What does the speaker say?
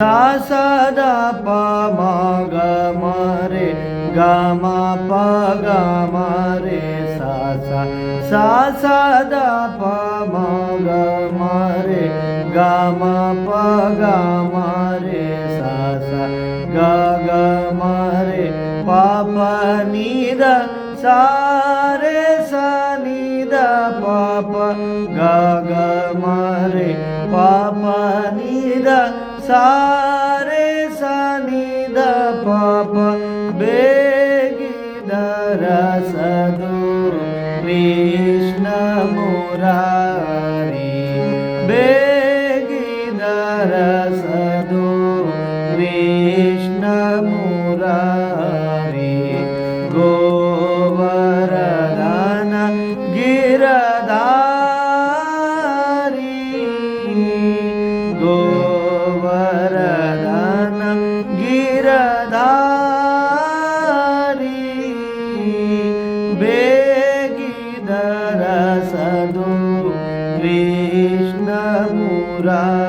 सा सा दा पा मा ग म रे ग म प ग म रे सा सा सा सा दा पा मा ग म रे ग म प ग म रे सा सा ग ग म रे प प नि ದ सा रे सा नि ದ ಪ ಪ ಗ ಗ ಮ ರೆ ಪ ಪ नि ದ सा रे सा नि ದ ಪ ಪ ಬೇಗಿದರ ಸದು ಕೃಷ್ಣ ಮುರಾರಿ ಬೇಗಿದರ ಸದು ಕೃಷ್ಣ ಮುರಾರಿ ಗೋವರ್ಧನ ಗಿರಧಾರಿ ಗೋವರ್ಧನ ಗಿರಧಾರಿ ಬೇಗಿದರ ಸದು ಕೃಷ್ಣ ಮುರಾರಿ